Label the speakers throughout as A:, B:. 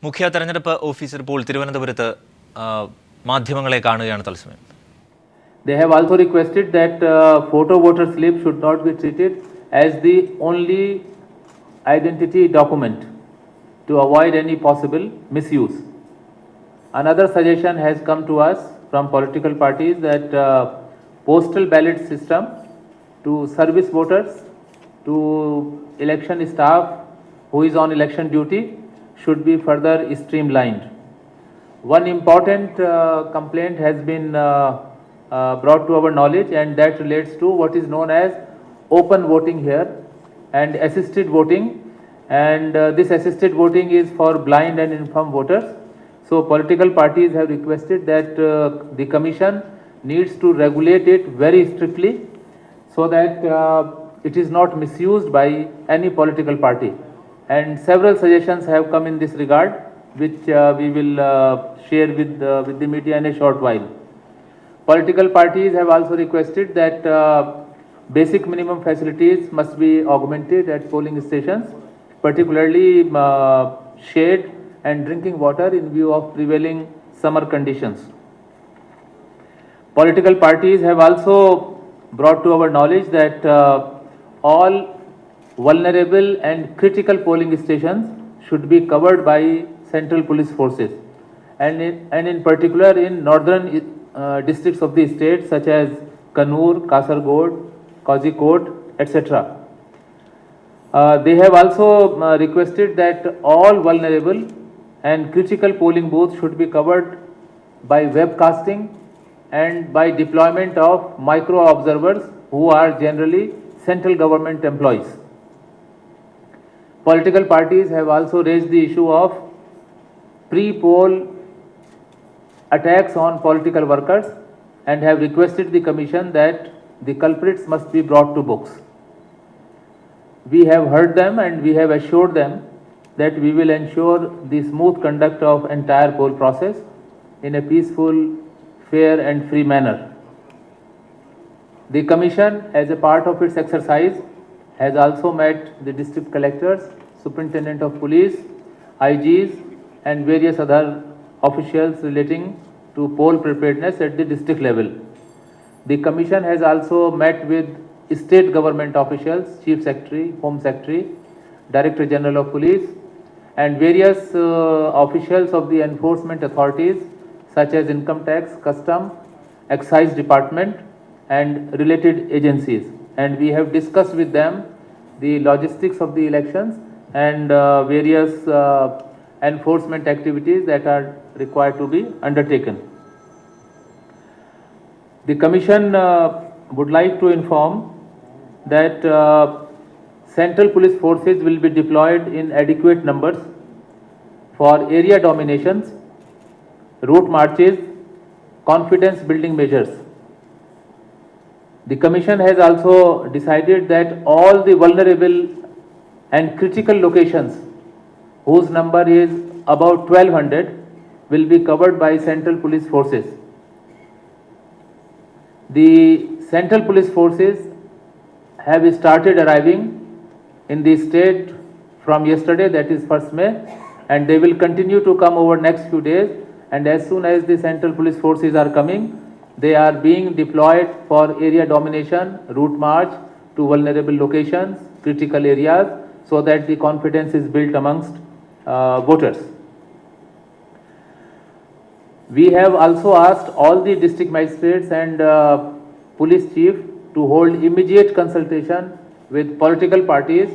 A: മുഖ്യ തെരഞ്ഞെടുപ്പ് ഓഫീസർ ഇപ്പോൾ തിരുവനന്തപുരത്ത് മാധ്യമങ്ങളെ കാണുകയാണ് തത്സമയം.
B: They have also requested that photo voter slip should not be treated as the only identity document to avoid any possible misuse. Another suggestion has come to us from political parties that postal ballot system to service voters, to election staff who is on election duty should be further streamlined. One important complaint has been brought to our knowledge, and that relates to what is known as open voting here and assisted voting, and this assisted voting is for blind and infirm voters. So political parties have requested that the commission needs to regulate it very strictly so that it is not misused by any political party, and several suggestions have come in this regard, which we will share with the media in a short while. Political parties have also requested that basic minimum facilities must be augmented at polling stations, particularly shade and drinking water in view of prevailing summer conditions. Political parties have also brought to our knowledge that all vulnerable and critical polling stations should be covered by central police forces, and in particular in northern districts of the state such as Kannur, Kasargod, Kozhikode, etc. They have also requested that all vulnerable and critical polling booths should be covered by webcasting and by deployment of micro observers who are generally central government employees. Political parties have also raised the issue of pre-poll attacks on political workers and have requested the commission that the culprits must be brought to books. We have heard them and we have assured them that we will ensure the smooth conduct of entire poll process in a peaceful, fair and free manner. The commission, as a part of its exercise, has also met the district collectors, superintendent of police, IGs and various other officials relating to poll preparedness at the district level. The commission has also met with state government officials, Chief Secretary, Home Secretary, Director General of Police and various officials of the enforcement authorities such as Income Tax, Custom, Excise Department and related agencies, and we have discussed with them the logistics of the elections and various enforcement activities that are required to be undertaken. The commission would like to inform that central police forces will be deployed in adequate numbers for area dominations, route marches, confidence building measures. The commission has also decided that all the vulnerable and critical locations whose number is about 1200 will be covered by central police forces. The central police forces have started arriving in the state from yesterday, that is 1st May, and they will continue to come over next few days, and as soon as the central police forces are coming, they are being deployed for area domination, route march to vulnerable locations, critical areas, so that the confidence is built amongst voters. We have also asked all the district magistrates and police chief to hold immediate consultation with political parties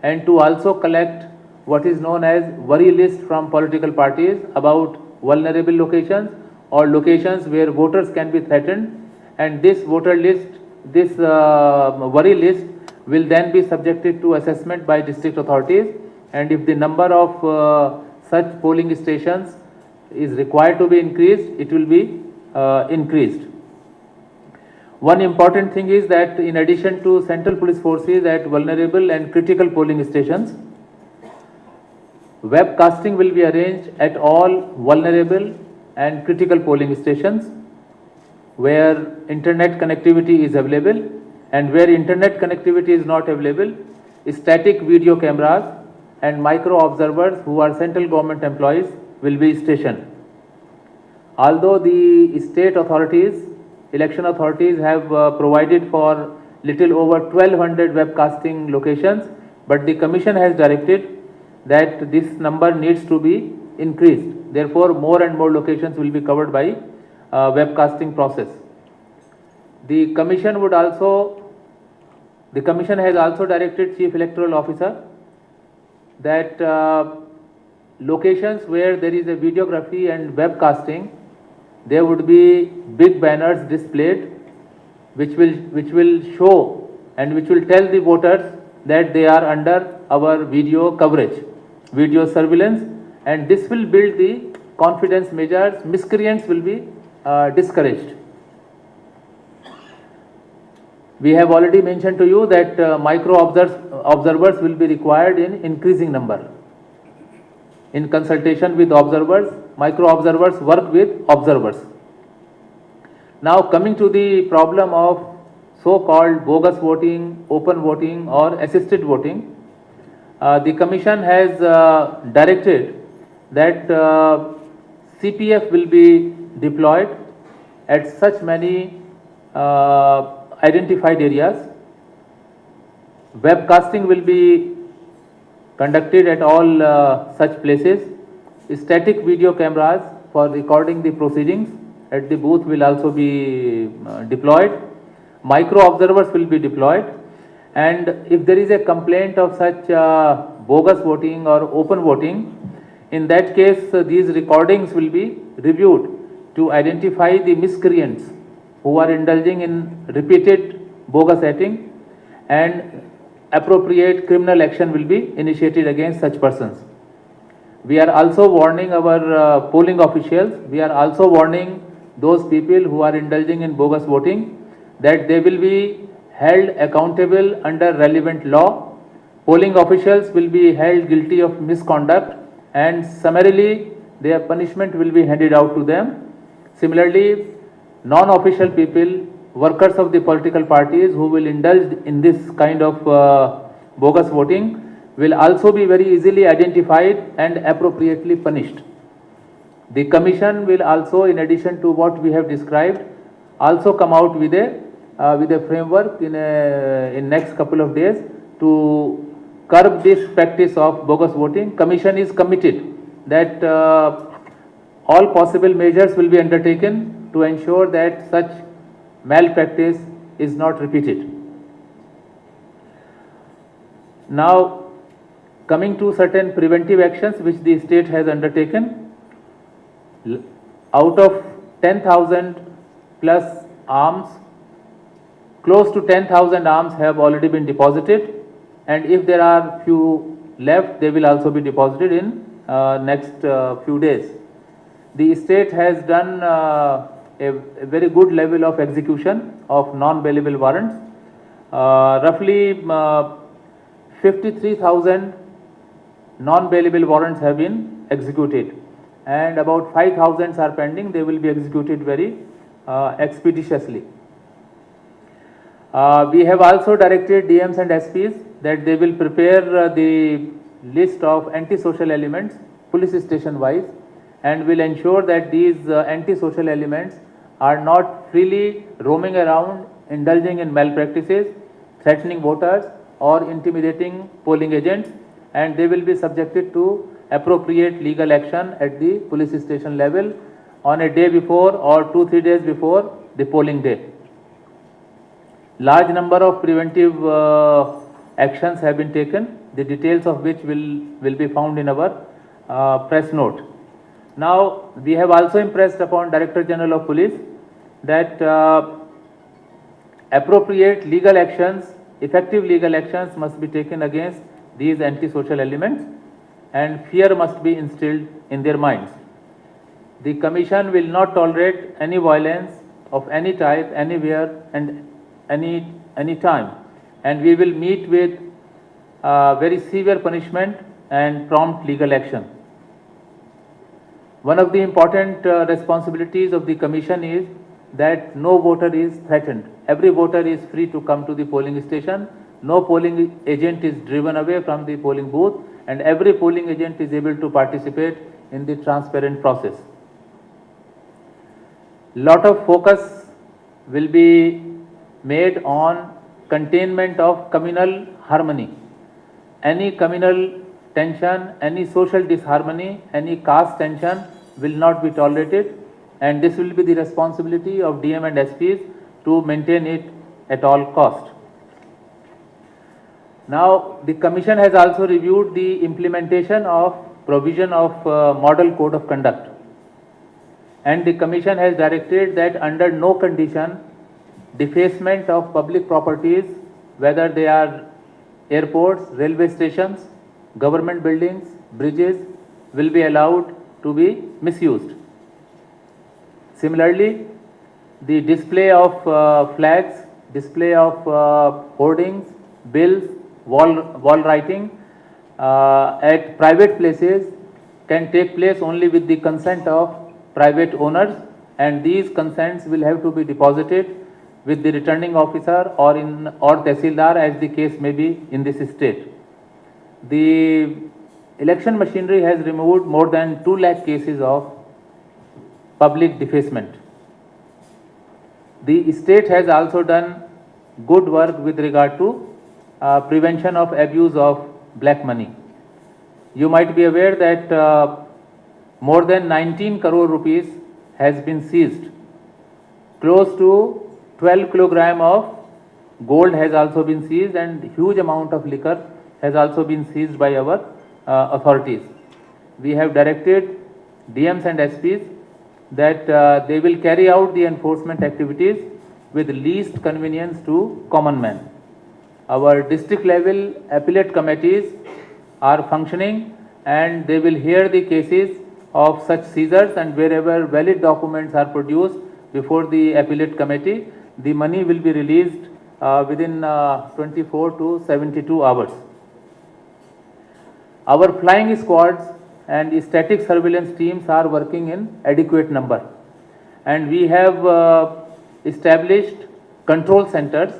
B: and to also collect what is known as worry list from political parties about vulnerable locations or locations where voters can be threatened, and this voter list, this worry list will then be subjected to assessment by district authorities, and if the number of such polling stations is required to be increased, it will be increased. One important thing is that in addition to central police forces at vulnerable and critical polling stations, webcasting will be arranged at all vulnerable and critical polling stations where internet connectivity is available, and where internet connectivity is not available, static video cameras and micro observers who are central government employees will be stationed. Although the state authorities, election authorities have provided for little over 1200 webcasting locations, but the commission has directed that this number needs to be increased. Therefore, more and more locations will be covered by webcasting process. The commission has also directed Chief Electoral Officer that locations where there is a videography and webcasting, there would be big banners displayed which will show and which will tell the voters that they are under our video coverage, video surveillance, and this will build the confidence measures. Miscreants will be discouraged. We have already mentioned to you that micro observers will be required in increasing number. In consultation with observers, micro observers work with observers. Now coming to the problem of so-called bogus voting, open voting or assisted voting, the commission has directed that CPF will be deployed at such many identified areas. Webcasting will be conducted at all such places. Static video cameras for recording the proceedings at the booth will also be deployed. Micro observers will be deployed, and if there is a complaint of such bogus voting or open voting, in that case these recordings will be reviewed to identify the miscreants who are indulging in repeated bogus acting, and appropriate criminal action will be initiated against such persons. We are also warning our polling officials, we are also warning those people who are indulging in bogus voting that they will be held accountable under relevant law. Polling officials will be held guilty of misconduct and summarily their punishment will be handed out to them. Similarly, non-official people, workers of the political parties who will indulge in this kind of bogus voting will also be very easily identified and appropriately punished. The commission will also, in addition to what we have described, also come out with a framework in next couple of days to curb this practice of bogus voting. Commission is committed that all possible measures will be undertaken to ensure that such malpractice is not repeated. Now, coming to certain preventive actions which the state has undertaken, out of 10,000 plus arms, close to 10,000 arms have already been deposited, and if there are few left, they will also be deposited in next few days. The state has done a very good level of execution of non-bailable warrants. Roughly 53,000 non-bailable warrants have been executed, and about 5,000 are pending. They will be executed very expeditiously. We have also directed DMs and SPs that they will prepare the list of antisocial elements police station wise, and will ensure that these antisocial elements are not freely roaming around indulging in malpractices, threatening voters or intimidating polling agents, and they will be subjected to appropriate legal action at the police station level on a day before or 2-3 days before the polling day. Large number of preventive actions have been taken, the details of which will be found in our press note. Now, we have also impressed upon Director General of Police that appropriate legal actions, effective legal actions must be taken against these antisocial elements, and fear must be instilled in their minds. The Commission will not tolerate any violence of any type, anywhere and any time, and we will meet with very severe punishment and prompt legal action. One of the important responsibilities of the Commission is that no voter is threatened. Every voter is free to come to the polling station. No polling agent is driven away from the polling booth, and every polling agent is able to participate in the transparent process. Lot of focus will be made on containment of communal harmony. Any communal tension, any social disharmony, any caste tension will not be tolerated, and this will be the responsibility of DM and SPs to maintain it at all cost. Now, the Commission has also reviewed the implementation of provision of Model Code of Conduct, and the Commission has directed that under no condition defacement of public properties, whether they are airports, railway stations, government buildings, bridges, will be allowed to be misused. Similarly, the display of flags, display of hoardings, bills, wall writing at private places can take place only with the consent of private owners, and these consents will have to be deposited with the returning officer or Tehsildar, as the case may be in this state. The election machinery has removed more than 2 lakh cases of public defacement. The state has also done good work with regard to prevention of abuse of black money. You might be aware that more than 19 crore rupees has been seized. Close to 12 kilogram of gold has also been seized, and huge amount of liquor has also been seized by our authorities. We have directed DMs and SPs that they will carry out the enforcement activities with least convenience to common man. Our district level appellate committees are functioning, and they will hear the cases of such seizures, and wherever valid documents are produced before the appellate committee, the money will be released within 24 to 72 hours. Our flying squads and static surveillance teams are working in adequate number, and we have established control centers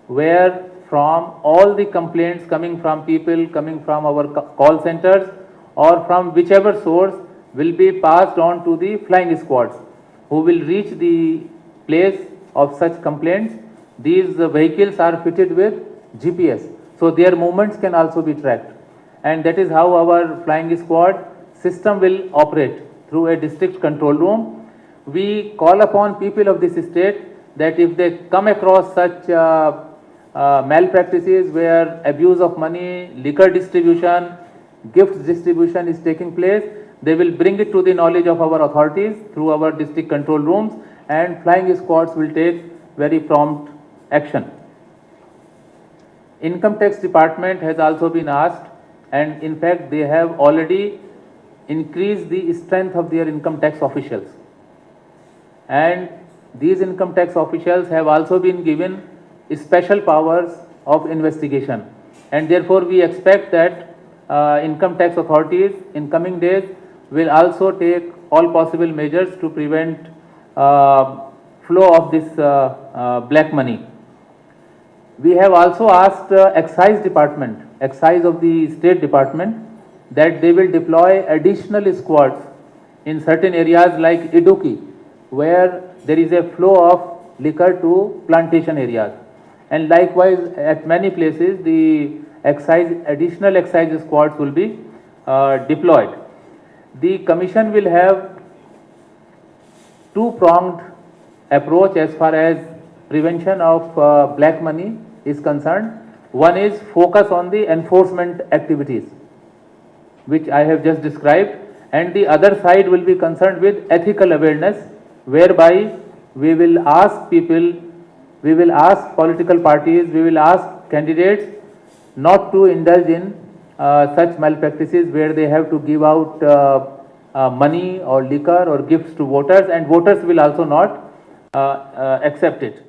B: where from all the complaints coming from people, coming from our call centers or from whichever source, will be passed on to the flying squads, who will reach the place of such complaints. These vehicles are fitted with GPS, so their movements can also be tracked, and that is how our flying squad system will operate through a district control room. We call upon people of this state that if they come across such malpractices where abuse of money, liquor distribution, gifts distribution is taking place, they will bring it to the knowledge of our authorities through our district control rooms, and flying squads will take very prompt action. Income tax department has also been asked, and in fact they have already increased the strength of their income tax officials, and these income tax officials have also been given special powers of investigation, and therefore we expect that income tax authorities in coming days will also take all possible measures to prevent flow of this black money. We have also asked excise department, excise of the state department, that they will deploy additional squads in certain areas like Idukki, where there is a flow of liquor to plantation areas, and likewise at many places the additional excise squads will be deployed. The commission will have two-pronged approach as far as prevention of black money is concerned. One is focus on the enforcement activities, which I have just described, and the other side will be concerned with ethical awareness, whereby we will ask people, we will ask political parties, we will ask candidates not to indulge in such malpractices where they have to give out money or liquor or gifts to voters, and voters will also not accept it.